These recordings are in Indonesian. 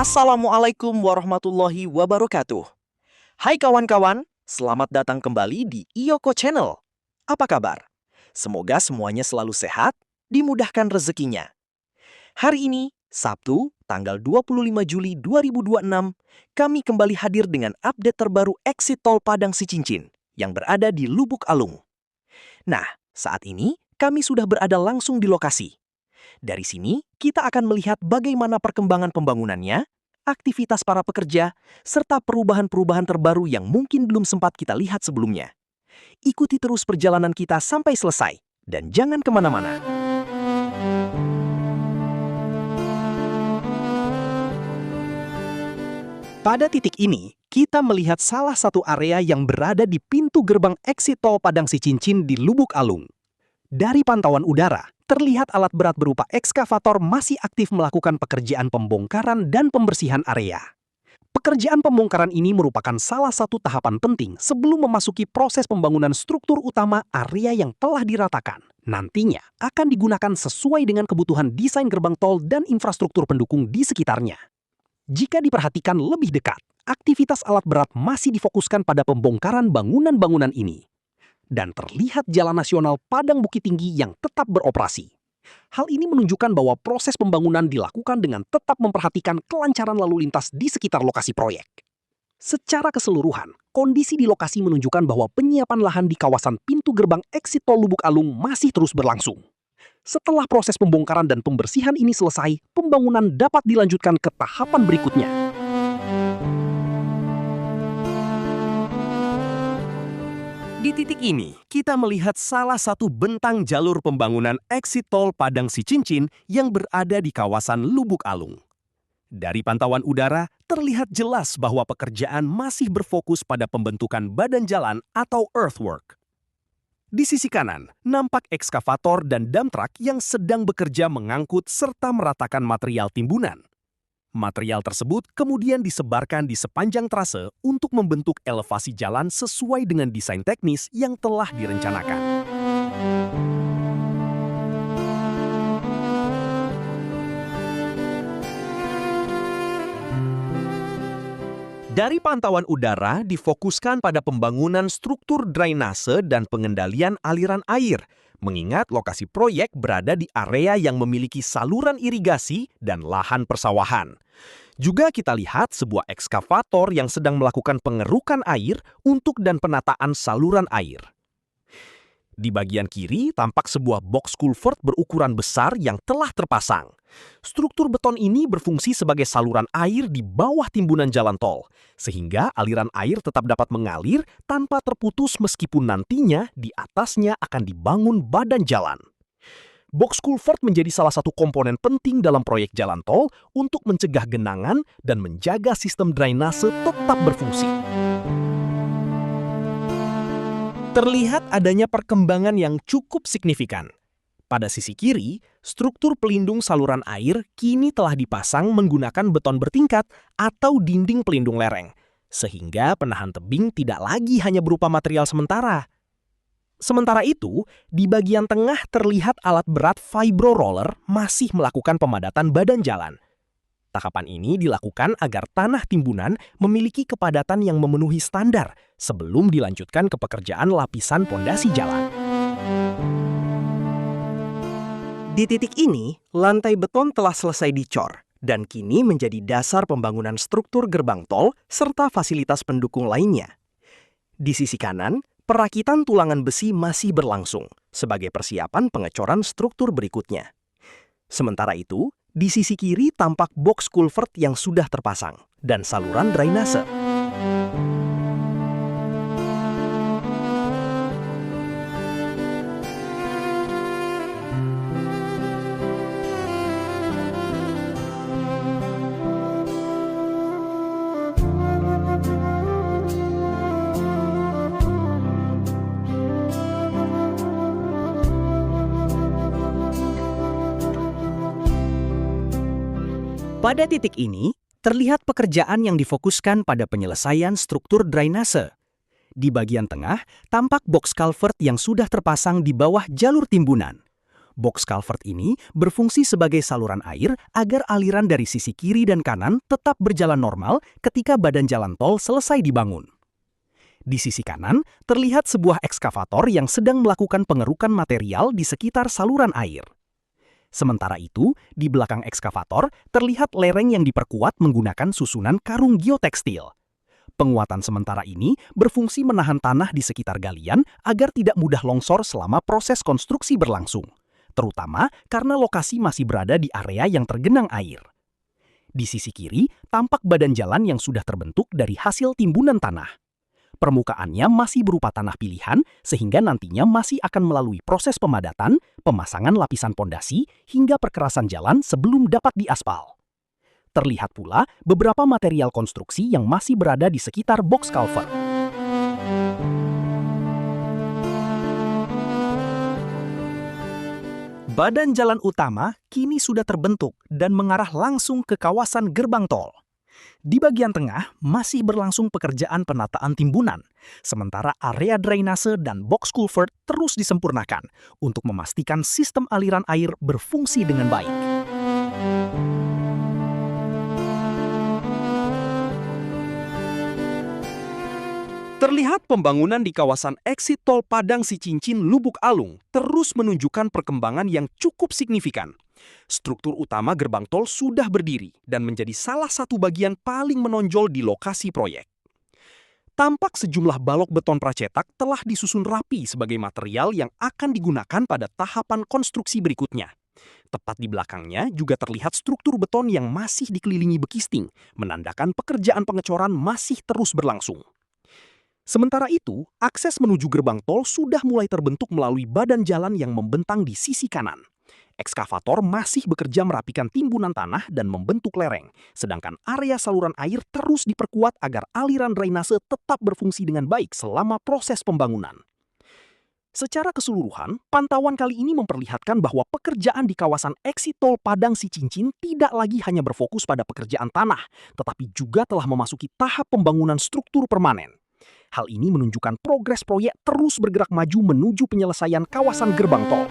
Assalamualaikum warahmatullahi wabarakatuh. Hai kawan-kawan, selamat datang kembali di Iyoko Channel. Apa kabar? Semoga semuanya selalu sehat, dimudahkan rezekinya. Hari ini, Sabtu, tanggal 25 Juli 2026, kami kembali hadir dengan update terbaru exit tol Padang Sicincin yang berada di Lubuk Alung. Nah, saat ini kami sudah berada langsung di lokasi. Dari sini, kita akan melihat bagaimana perkembangan pembangunannya, aktivitas para pekerja, serta perubahan-perubahan terbaru yang mungkin belum sempat kita lihat sebelumnya. Ikuti terus perjalanan kita sampai selesai, dan jangan kemana-mana. Pada titik ini, kita melihat salah satu area yang berada di pintu gerbang exit tol Padang Sicincin di Lubuk Alung. Dari pantauan udara, terlihat alat berat berupa ekskavator masih aktif melakukan pekerjaan pembongkaran dan pembersihan area. Pekerjaan pembongkaran ini merupakan salah satu tahapan penting sebelum memasuki proses pembangunan struktur utama area yang telah diratakan. Nantinya akan digunakan sesuai dengan kebutuhan desain gerbang tol dan infrastruktur pendukung di sekitarnya. Jika diperhatikan lebih dekat, aktivitas alat berat masih difokuskan pada pembongkaran bangunan-bangunan ini. Dan terlihat Jalan Nasional Padang Bukit Tinggi yang tetap beroperasi. Hal ini menunjukkan bahwa proses pembangunan dilakukan dengan tetap memperhatikan kelancaran lalu lintas di sekitar lokasi proyek. Secara keseluruhan, kondisi di lokasi menunjukkan bahwa penyiapan lahan di kawasan pintu gerbang exit tol Lubuk Alung masih terus berlangsung. Setelah proses pembongkaran dan pembersihan ini selesai, pembangunan dapat dilanjutkan ke tahapan berikutnya. Di titik ini, kita melihat salah satu bentang jalur pembangunan exit tol Padang Sicincin yang berada di kawasan Lubuk Alung. Dari pantauan udara, terlihat jelas bahwa pekerjaan masih berfokus pada pembentukan badan jalan atau earthwork. Di sisi kanan, nampak ekskavator dan dump truck yang sedang bekerja mengangkut serta meratakan material timbunan. Material tersebut kemudian disebarkan di sepanjang trase untuk membentuk elevasi jalan sesuai dengan desain teknis yang telah direncanakan. Dari pantauan udara difokuskan pada pembangunan struktur drainase dan pengendalian aliran air, mengingat lokasi proyek berada di area yang memiliki saluran irigasi dan lahan persawahan. Juga kita lihat sebuah ekskavator yang sedang melakukan pengerukan air untuk dan penataan saluran air. Di bagian kiri tampak sebuah box culvert berukuran besar yang telah terpasang. Struktur beton ini berfungsi sebagai saluran air di bawah timbunan jalan tol, sehingga aliran air tetap dapat mengalir tanpa terputus meskipun nantinya di atasnya akan dibangun badan jalan. Box culvert menjadi salah satu komponen penting dalam proyek jalan tol untuk mencegah genangan dan menjaga sistem drainase tetap berfungsi. Terlihat adanya perkembangan yang cukup signifikan. Pada sisi kiri, struktur pelindung saluran air kini telah dipasang menggunakan beton bertingkat atau dinding pelindung lereng, sehingga penahan tebing tidak lagi hanya berupa material sementara. Sementara itu, di bagian tengah terlihat alat berat vibro roller masih melakukan pemadatan badan jalan. Tahapan ini dilakukan agar tanah timbunan memiliki kepadatan yang memenuhi standar sebelum dilanjutkan ke pekerjaan lapisan pondasi jalan. Di titik ini, lantai beton telah selesai dicor dan kini menjadi dasar pembangunan struktur gerbang tol serta fasilitas pendukung lainnya. Di sisi kanan, perakitan tulangan besi masih berlangsung sebagai persiapan pengecoran struktur berikutnya. Sementara itu, di sisi kiri tampak box culvert yang sudah terpasang dan saluran drainase. Pada titik ini, terlihat pekerjaan yang difokuskan pada penyelesaian struktur drainase. Di bagian tengah, tampak box culvert yang sudah terpasang di bawah jalur timbunan. Box culvert ini berfungsi sebagai saluran air agar aliran dari sisi kiri dan kanan tetap berjalan normal ketika badan jalan tol selesai dibangun. Di sisi kanan, terlihat sebuah ekskavator yang sedang melakukan pengerukan material di sekitar saluran air. Sementara itu, di belakang ekskavator terlihat lereng yang diperkuat menggunakan susunan karung geotekstil. Penguatan sementara ini berfungsi menahan tanah di sekitar galian agar tidak mudah longsor selama proses konstruksi berlangsung, terutama karena lokasi masih berada di area yang tergenang air. Di sisi kiri, tampak badan jalan yang sudah terbentuk dari hasil timbunan tanah. Permukaannya masih berupa tanah pilihan, sehingga nantinya masih akan melalui proses pemadatan, pemasangan lapisan pondasi, hingga perkerasan jalan sebelum dapat diaspal. Terlihat pula beberapa material konstruksi yang masih berada di sekitar box culvert. Badan jalan utama kini sudah terbentuk dan mengarah langsung ke kawasan gerbang tol. Di bagian tengah masih berlangsung pekerjaan penataan timbunan, sementara area drainase dan box culvert terus disempurnakan untuk memastikan sistem aliran air berfungsi dengan baik. Terlihat pembangunan di kawasan eksit tol Padang Sicincin Lubuk Alung terus menunjukkan perkembangan yang cukup signifikan. Struktur utama gerbang tol sudah berdiri dan menjadi salah satu bagian paling menonjol di lokasi proyek. Tampak sejumlah balok beton pracetak telah disusun rapi sebagai material yang akan digunakan pada tahapan konstruksi berikutnya. Tepat di belakangnya juga terlihat struktur beton yang masih dikelilingi bekisting, menandakan pekerjaan pengecoran masih terus berlangsung. Sementara itu, akses menuju gerbang tol sudah mulai terbentuk melalui badan jalan yang membentang di sisi kanan. Ekskavator masih bekerja merapikan timbunan tanah dan membentuk lereng, sedangkan area saluran air terus diperkuat agar aliran drainase tetap berfungsi dengan baik selama proses pembangunan. Secara keseluruhan, pantauan kali ini memperlihatkan bahwa pekerjaan di kawasan eksit tol Padang Sicincin tidak lagi hanya berfokus pada pekerjaan tanah, tetapi juga telah memasuki tahap pembangunan struktur permanen. Hal ini menunjukkan progres proyek terus bergerak maju menuju penyelesaian kawasan gerbang tol.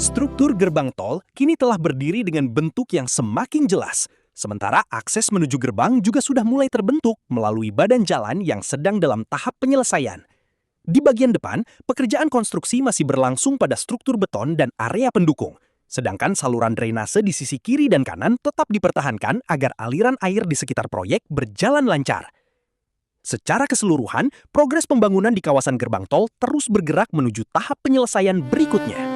Struktur gerbang tol kini telah berdiri dengan bentuk yang semakin jelas, sementara akses menuju gerbang juga sudah mulai terbentuk melalui badan jalan yang sedang dalam tahap penyelesaian. Di bagian depan, pekerjaan konstruksi masih berlangsung pada struktur beton dan area pendukung, sedangkan saluran drainase di sisi kiri dan kanan tetap dipertahankan agar aliran air di sekitar proyek berjalan lancar. Secara keseluruhan, progres pembangunan di kawasan gerbang tol terus bergerak menuju tahap penyelesaian berikutnya.